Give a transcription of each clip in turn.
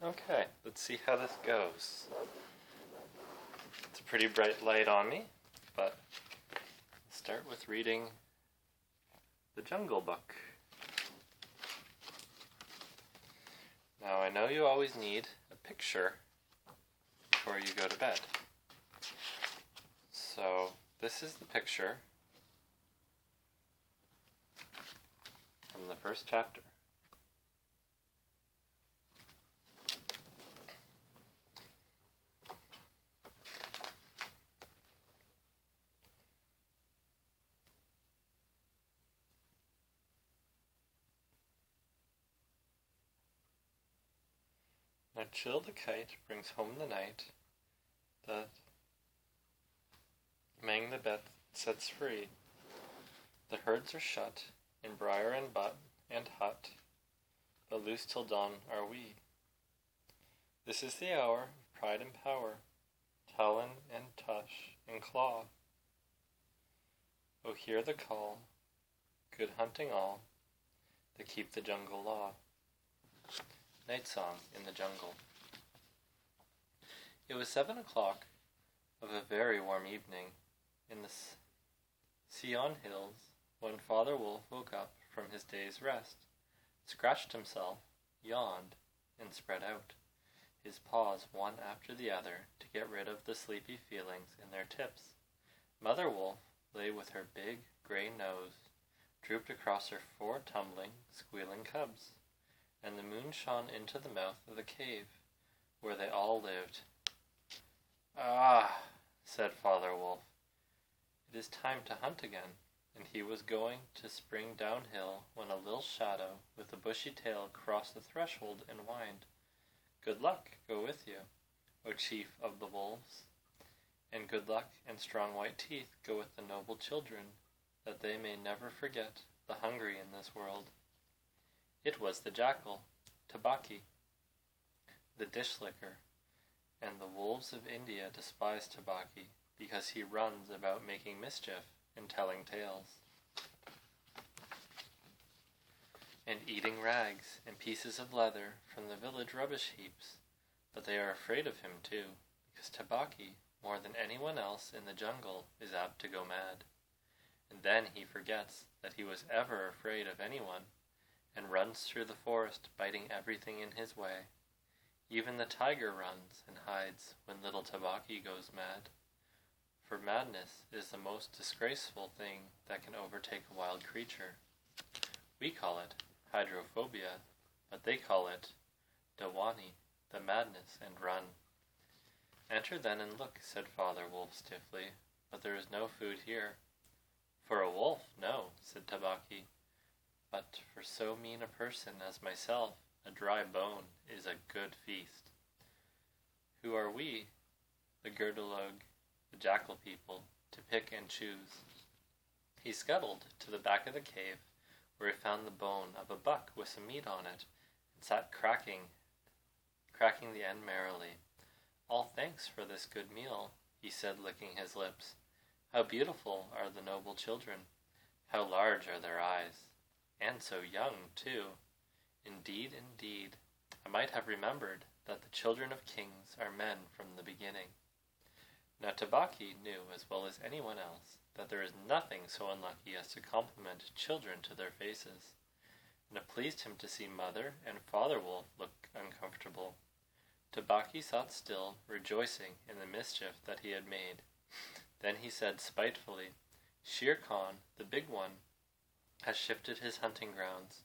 Okay, let's see how this goes. It's a pretty bright light on me, but let's start with reading The Jungle Book. Now, I know you always need a picture before you go to bed. So, this is the picture from the first chapter. Now Chill the kite brings home the night that Mang the bet sets free. The herds are shut in briar and butt and hut, but loose till dawn are we. This is the hour of pride and power, talon and tush and claw. Oh, hear the call, good hunting all, that keep the jungle law. Night Song in the Jungle. It was 7 o'clock of a very warm evening in the Sion Hills when Father Wolf woke up from his day's rest, scratched himself, yawned, and spread out his paws one after the other to get rid of the sleepy feelings in their tips. Mother Wolf lay with her big gray nose drooped across her 4 tumbling, squealing cubs, and the moon shone into the mouth of the cave where they all lived. "Ah," said Father Wolf, "it is time to hunt again," and he was going to spring downhill when a little shadow with a bushy tail crossed the threshold and whined, "Good luck go with you, O chief of the wolves, and good luck and strong white teeth go with the noble children, that they may never forget the hungry in this world." It was the jackal, Tabaqui, the dish-licker, and the wolves of India despise Tabaqui because he runs about making mischief and telling tales, and eating rags and pieces of leather from the village rubbish heaps, but they are afraid of him too, because Tabaqui, more than anyone else in the jungle, is apt to go mad, and then he forgets that he was ever afraid of anyone, and runs through the forest biting everything in his way. Even the tiger runs and hides when little Tabaqui goes mad, for madness is the most disgraceful thing that can overtake a wild creature. We call it hydrophobia, but they call it Dawani, the madness, and run. "Enter then and look," said Father Wolf stiffly, "but there is no food here." "For a wolf, no," said Tabaqui, "but for so mean a person as myself, a dry bone is a good feast." Who are we, the Girdalug, the jackal people, to pick and choose? He scuttled to the back of the cave, where he found the bone of a buck with some meat on it, and sat cracking the end merrily. "All thanks for this good meal," he said, licking his lips. "How beautiful are the noble children! How large are their eyes! And so young, too! Indeed, indeed, I might have remembered that the children of kings are men from the beginning." Now Tabaqui knew as well as anyone else that there is nothing so unlucky as to compliment children to their faces, and it pleased him to see Mother and Father Wolf look uncomfortable. Tabaqui sat still, rejoicing in the mischief that he had made. Then he said spitefully, "Shere Khan, the big one, has shifted his hunting grounds.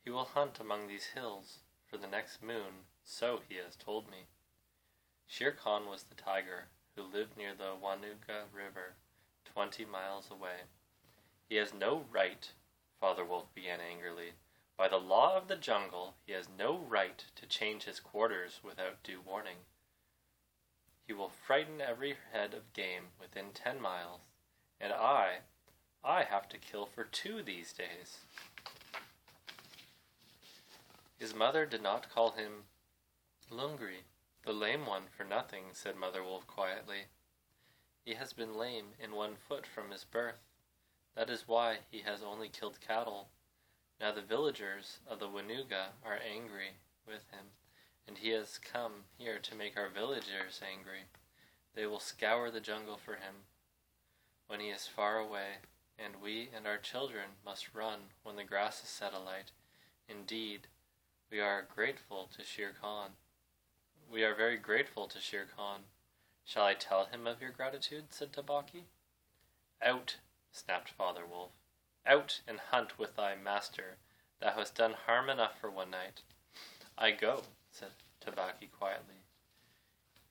He will hunt among these hills for the next moon, so he has told me." Shere Khan was the tiger who lived near the Wanuga River, 20 miles away. "He has no right," Father Wolf began angrily. "By the law of the jungle, he has no right to change his quarters without due warning. He will frighten every head of game within 10 miles, and I have to kill for 2 these days." His mother did not call him Lungri, the lame one, for nothing, said Mother Wolf quietly. "He has been lame in one foot from his birth. That is why he has only killed cattle. Now the villagers of the Wanuga are angry with him, and he has come here to make our villagers angry. They will scour the jungle for him when he is far away, and we and our children must run when the grass is set alight. Indeed, we are grateful to Shere Khan. We are very grateful to Shere Khan. Shall I tell him of your gratitude? Said Tabaqui. Out, snapped Father Wolf. Out and hunt with thy master. Thou hast done harm enough for one night. I go, said Tabaqui quietly.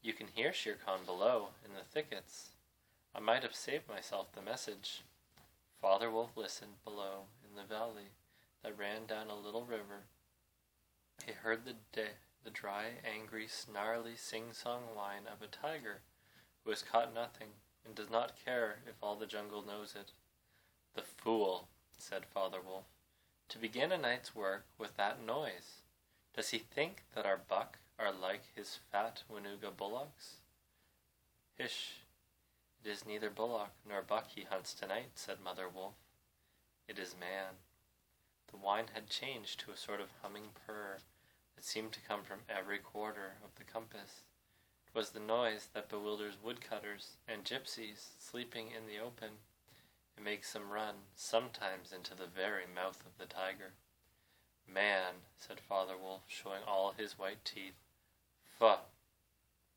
You can hear Shere Khan below, in the thickets. I might have saved myself the message. Father Wolf listened below in the valley that ran down a little river. He heard the dry, angry, snarly, sing-song whine of a tiger who has caught nothing and does not care if all the jungle knows it. The fool, said Father Wolf, to begin a night's work with that noise. Does he think that our buck are like his fat Wanuga bullocks? Hish, it is neither bullock nor buck he hunts tonight, said Mother Wolf. It is man. The whine had changed to a sort of humming purr that seemed to come from every quarter of the compass. It was the noise that bewilders woodcutters and gypsies sleeping in the open. It makes them run, sometimes into the very mouth of the tiger. Man, said Father Wolf, showing all his white teeth. Pho!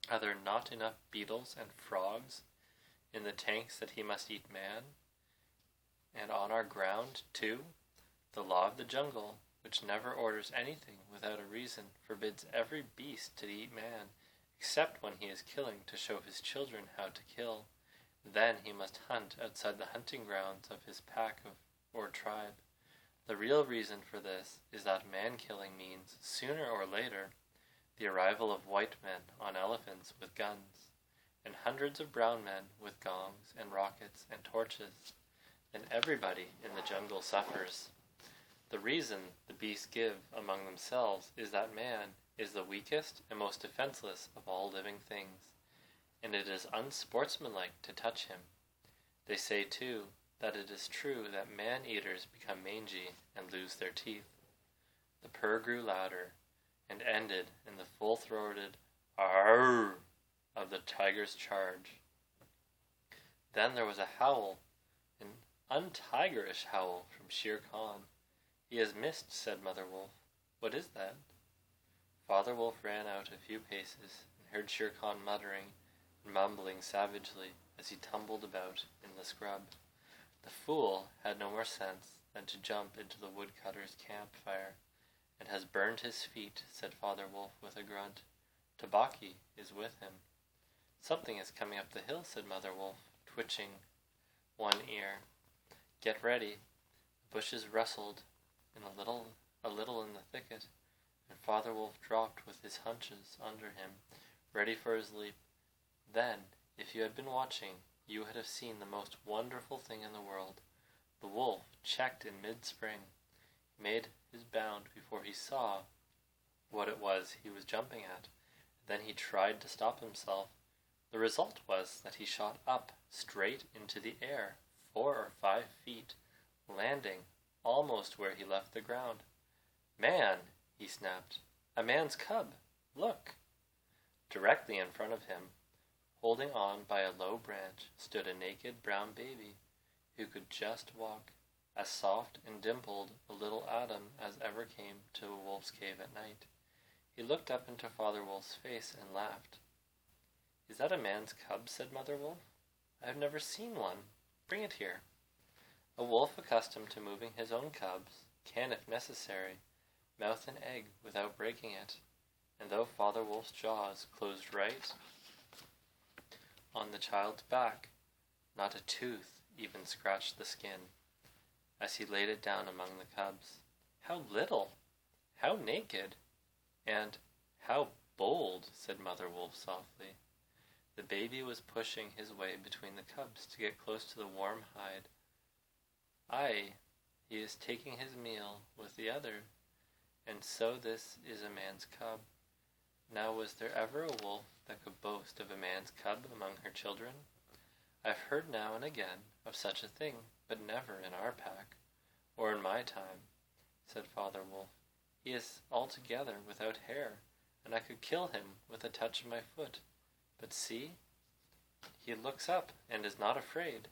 Are there not enough beetles and frogs in the tanks that he must eat man? And on our ground, too? The law of the jungle, which never orders anything without a reason, forbids every beast to eat man, except when he is killing to show his children how to kill. Then he must hunt outside the hunting grounds of his pack or tribe. The real reason for this is that man-killing means, sooner or later, the arrival of white men on elephants with guns, and hundreds of brown men with gongs and rockets and torches. Then everybody in the jungle suffers. The reason the beasts give among themselves is that man is the weakest and most defenseless of all living things, and it is unsportsmanlike to touch him. They say, too, that it is true that man-eaters become mangy and lose their teeth. The purr grew louder, and ended in the full-throated "Arrrr" of the tiger's charge. Then there was a howl, an untigerish howl from Shere Khan. He has missed, said Mother Wolf. What is that? Father Wolf ran out a few paces, and heard Shere Khan muttering and mumbling savagely as he tumbled about in the scrub. The fool had no more sense than to jump into the woodcutter's campfire, and has burned his feet, said Father Wolf with a grunt. Tabaqui is with him. Something is coming up the hill, said Mother Wolf, twitching one ear. Get ready. The bushes rustled a little in the thicket, and Father Wolf dropped with his hunches under him, ready for his leap. Then, if you had been watching, you would have seen the most wonderful thing in the world. The wolf checked in mid-spring. He made his bound before he saw what it was he was jumping at. Then he tried to stop himself. The result was that he shot up, straight into the air, 4 or 5 feet, landing almost where he left the ground. Man, he snapped. A man's cub. Look. Directly in front of him, holding on by a low branch, stood a naked brown baby who could just walk, as soft and dimpled a little atom as ever came to a wolf's cave at night. He looked up into Father Wolf's face and laughed. Is that a man's cub? Said Mother Wolf. I have never seen one. Bring it here. A wolf accustomed to moving his own cubs can, if necessary, mouth an egg without breaking it, and though Father Wolf's jaws closed right on the child's back, not a tooth even scratched the skin, as he laid it down among the cubs. How little! How naked! And how bold! Said Mother Wolf softly. The baby was pushing his way between the cubs to get close to the warm hide. Aye, he is taking his meal with the other, and so this is a man's cub. Now was there ever a wolf that could boast of a man's cub among her children? I've heard now and again of such a thing, but never in our pack, or in my time. said Father Wolf. "He is altogether without hair, and I could kill him with a touch of my foot. But see, he looks up and is not afraid."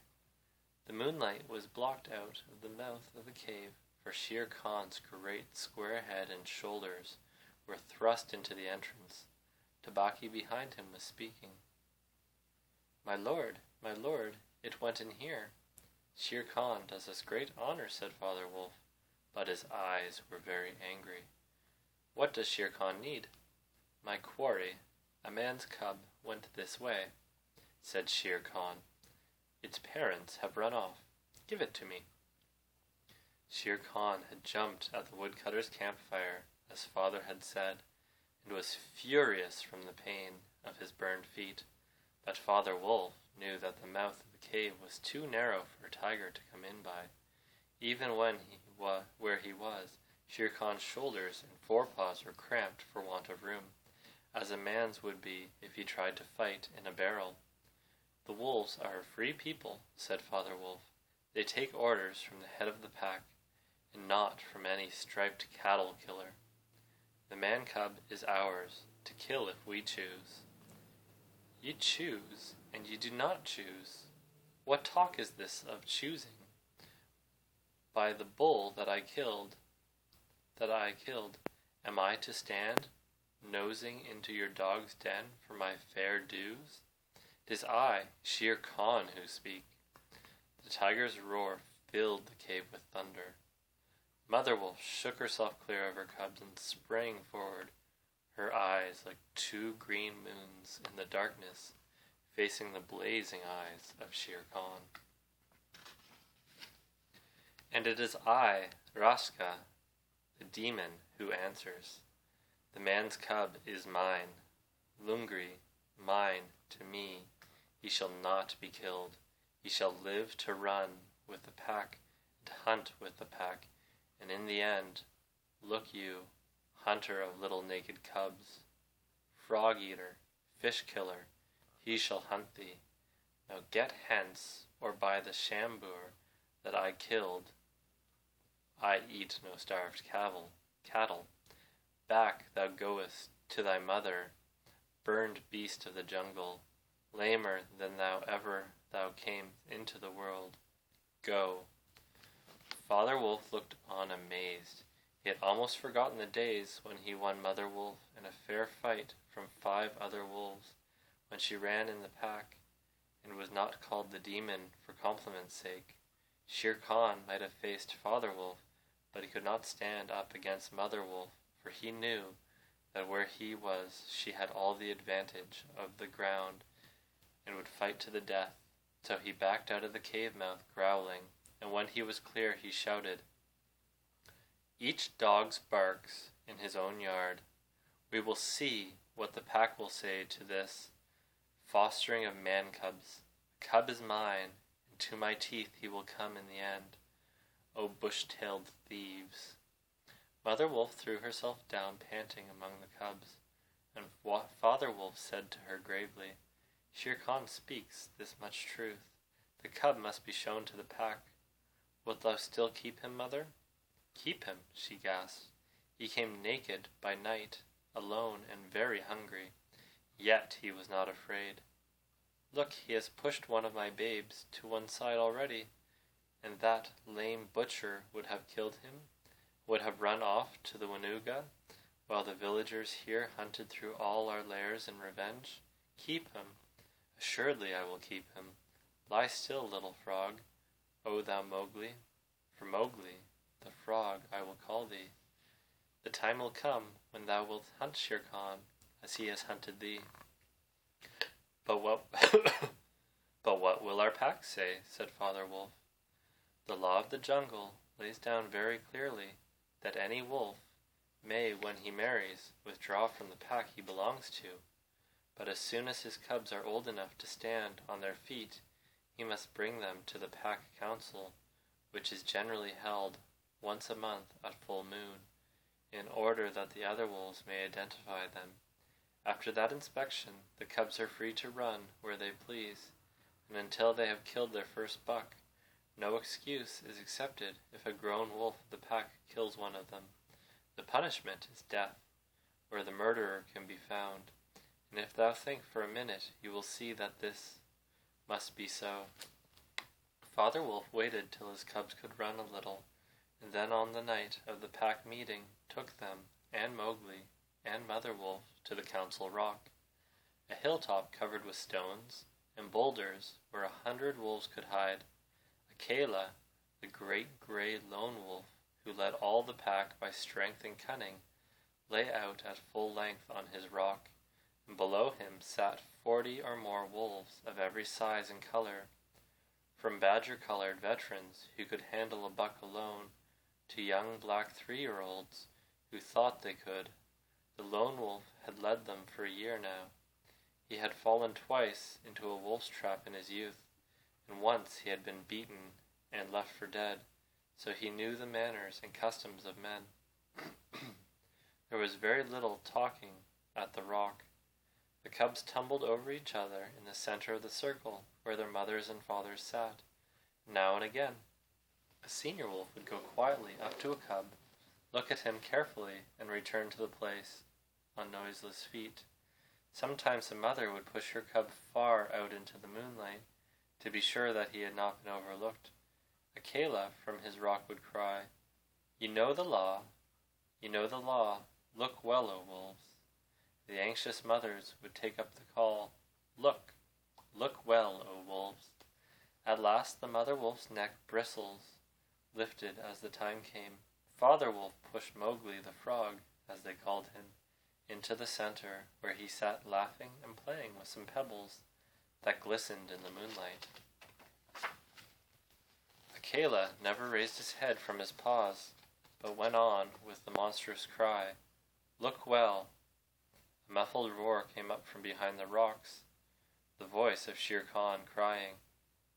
The moonlight was blocked out of the mouth of the cave, for Shere Khan's great square head and shoulders were thrust into the entrance. Tabaqui behind him was speaking. my lord, it went in here." "Shere Khan does us great honor," said Father Wolf, but his eyes were very angry. "What does Shere Khan need?" "My quarry, a man's cub, went this way," said Shere Khan. "Its parents have run off. Give it to me." Shere Khan had jumped at the woodcutter's campfire, as Father had said, and was furious from the pain of his burned feet. But Father Wolf knew that the mouth of the cave was too narrow for a tiger to come in by. Even when where he was, Shere Khan's shoulders and forepaws were cramped for want of room, as a man's would be if he tried to fight in a barrel. "The wolves are a free people," said Father Wolf. "They take orders from the head of the pack, and not from any striped cattle killer. The man cub is ours, to kill if we choose." "You choose, and you do not choose. What talk is this of choosing? By the bull that I killed, am I to stand nosing into your dog's den for my fair dues? It is I, Shere Khan, who speak." The tiger's roar filled the cave with thunder. Mother Wolf shook herself clear of her cubs and sprang forward, her eyes like two green moons in the darkness, facing the blazing eyes of Shere Khan. "And it is I, Raska, the demon, who answers. The man's cub is mine, Lungri, mine to me. He shall not be killed. He shall live to run with the pack and hunt with the pack, and in the end, look you, hunter of little naked cubs, frog eater, fish killer, he shall hunt thee. Now get hence, or by the Shambur that I killed, I eat no starved cattle. Back thou goest to thy mother, burned beast of the jungle, lamer than thou ever thou came into the world. Go." Father Wolf looked on amazed. He had almost forgotten the days when he won Mother Wolf in a fair fight from 5 other wolves, when she ran in the pack, and was not called the demon for compliment's sake. Shere Khan might have faced Father Wolf, but he could not stand up against Mother Wolf, for he knew that where he was she had all the advantage of the ground, and would fight to the death. So he backed out of the cave mouth growling, and when he was clear he shouted, "Each dog barks in his own yard. We will see what the pack will say to this fostering of man cubs. The cub is mine, and to my teeth he will come in the end. O bush-tailed thieves!" Mother Wolf threw herself down panting among the cubs, and Father Wolf said to her gravely, "Shere Khan speaks this much truth. The cub must be shown to the pack. Wilt thou still keep him, mother?" "Keep him," she gasped. "He came naked by night, alone and very hungry, yet he was not afraid. Look, he has pushed one of my babes to one side already, and that lame butcher would have killed him, would have run off to the Wanuga, while the villagers here hunted through all our lairs in revenge. Keep him. Assuredly I will keep him. Lie still, little frog, O thou Mowgli, for Mowgli, the frog, I will call thee. The time will come when thou wilt hunt Shere Khan as he has hunted thee." But what will our pack say?" said Father Wolf. "The law of the jungle lays down very clearly that any wolf may, when he marries, withdraw from the pack he belongs to, but as soon as his cubs are old enough to stand on their feet, he must bring them to the pack council, which is generally held once a month at full moon, in order that the other wolves may identify them. After that inspection, the cubs are free to run where they please, and until they have killed their first buck, No excuse is accepted if a grown wolf of the pack kills one of them. The punishment is death, where the murderer can be found. And if thou think for a minute, you will see that this must be so. Father Wolf waited till his cubs could run a little, and then on the night of the pack meeting took them, and Mowgli, and Mother Wolf, to the Council Rock, a hilltop covered with stones and boulders where 100 wolves could hide. Akela, the great grey lone wolf, who led all the pack by strength and cunning, lay out at full length on his rock, and below him sat 40 or more wolves of every size and color, from badger-colored veterans who could handle a buck alone, to young black 3-year-olds who thought they could. The lone wolf had led them for a year now. He had fallen twice into a wolf's trap in his youth, and once he had been beaten and left for dead, so he knew the manners and customs of men. There was very little talking at the rock. The cubs tumbled over each other in the center of the circle where their mothers and fathers sat. Now and again, a senior wolf would go quietly up to a cub, look at him carefully, and return to the place on noiseless feet. Sometimes a mother would push her cub far out into the moonlight to be sure that he had not been overlooked. Akela from his rock would cry, "You know the law, you know the law, look well, O wolves." The anxious mothers would take up the call, "Look, look well, O wolves." At last the mother wolf's neck bristles lifted as the time came. Father Wolf pushed Mowgli the frog, as they called him, into the center, where he sat laughing and playing with some pebbles that glistened in the moonlight. Akela never raised his head from his paws, but went on with the monstrous cry, "Look well." A muffled roar came up from behind the rocks, the voice of Shere Khan crying,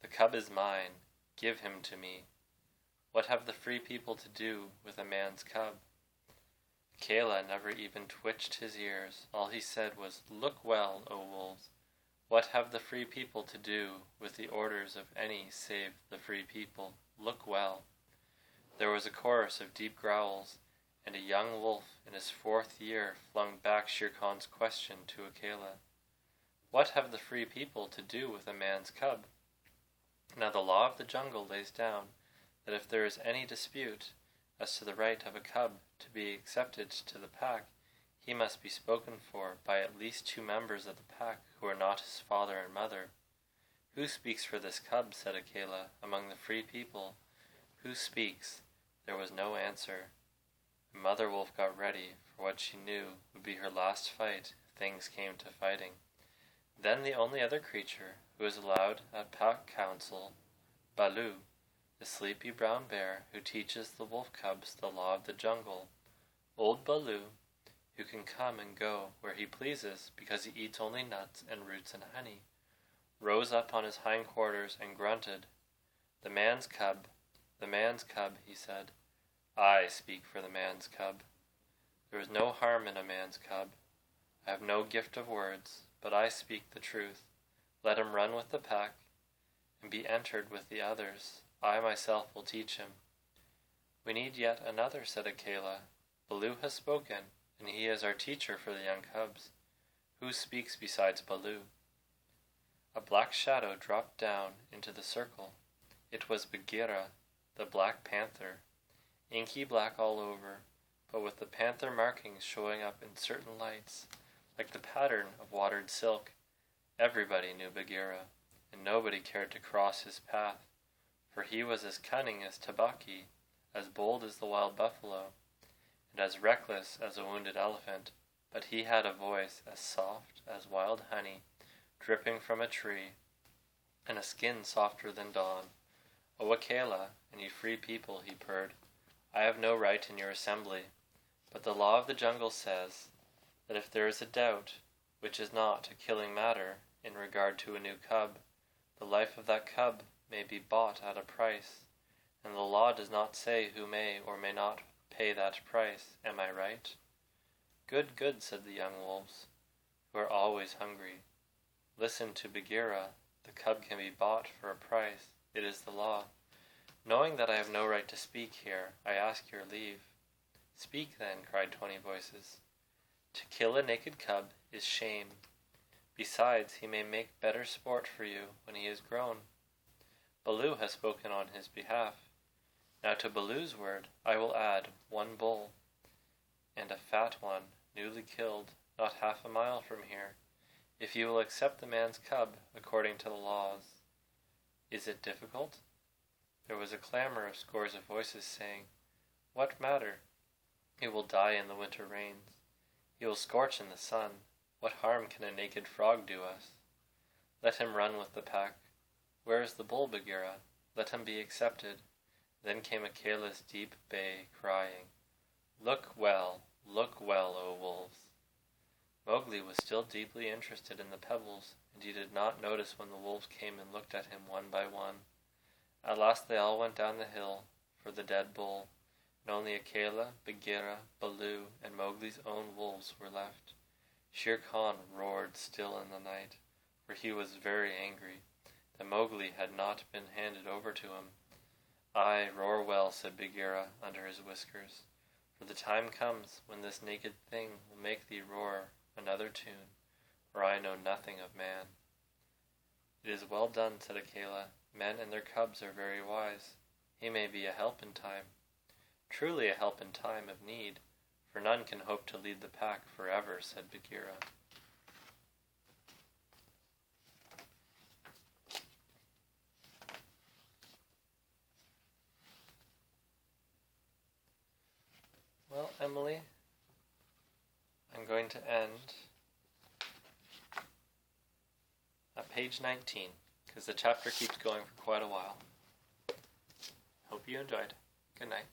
"The cub is mine, give him to me. What have the free people to do with a man's cub?" Akela never even twitched his ears. All he said was, "Look well, O wolves. What have the free people to do with the orders of any save the free people? Look well." There was a chorus of deep growls, and a young wolf in his 4th year flung back Shere Khan's question to Akela. What have the free people to do with a man's cub? Now the law of the jungle lays down that if there is any dispute as to the right of a cub to be accepted to the pack, he must be spoken for by at least 2 members of the pack who are not his father and mother. "Who speaks for this cub?" said Akela, "among the free people. Who speaks?" There was no answer. The mother wolf got ready for what she knew would be her last fight if things came to fighting. Then the only other creature who was allowed at pack council, Baloo, the sleepy brown bear who teaches the wolf cubs the law of the jungle. Old Baloo, who can come and go where he pleases because he eats only nuts and roots and honey, rose up on his hindquarters and grunted. The man's cub, he said. I speak for the man's cub. There is no harm in a man's cub. I have no gift of words, but I speak the truth. Let him run with the pack, and be entered with the others. I myself will teach him." "We need yet another," said Akela. "Baloo has spoken, and he is our teacher for the young cubs. Who speaks besides Baloo?" A black shadow dropped down into the circle. It was Bagheera, the Black Panther, inky black all over, but with the panther markings showing up in certain lights, like the pattern of watered silk. Everybody knew Bagheera, and nobody cared to cross his path, for he was as cunning as Tabaqui, as bold as the wild buffalo, and as reckless as a wounded elephant, but he had a voice as soft as wild honey dripping from a tree, and a skin softer than dawn. "O Akela, and you free people," he purred, "I have no right in your assembly, but the law of the jungle says that if there is a doubt, which is not a killing matter, in regard to a new cub, the life of that cub may be bought at a price, and the law does not say who may or may not pay that price. Am I right?" "Good, good," said the young wolves, who are always hungry. "Listen to Bagheera. The cub can be bought for a price. It is the law. Knowing that I have no right to speak here, I ask your leave. Speak then, cried 20 voices. To kill a naked cub is shame. Besides, he may make better sport for you when he is grown. Baloo has spoken on his behalf. Now to Baloo's word I will add 1 bull, and a fat one, newly killed, not half a mile from here, if you will accept the man's cub according to the laws. Is it difficult? There was a clamor of scores of voices saying, What matter? He will die in the winter rains. He will scorch in the sun. What harm can a naked frog do us? Let him run with the pack. Where is the bull, Bagheera? Let him be accepted. Then came Akela's deep bay, crying, Look well, O wolves. Mowgli was still deeply interested in the pebbles, and he did not notice when the wolves came and looked at him one by one. At last they all went down the hill for the dead bull, and only Akela, Bagheera, Baloo, and Mowgli's own wolves were left. Shere Khan roared still in the night, for he was very angry that Mowgli had not been handed over to him. Aye, roar well, said Bagheera under his whiskers, for the time comes when this naked thing will make thee roar another tune, for I know nothing of man. It is well done, said Akela. Men and their cubs are very wise. He may be a help in time. Truly a help in time of need, for none can hope to lead the pack forever, said Bagheera. Well, Emily, I'm going to end at page 19, because the chapter keeps going for quite a while. Hope you enjoyed. Good night.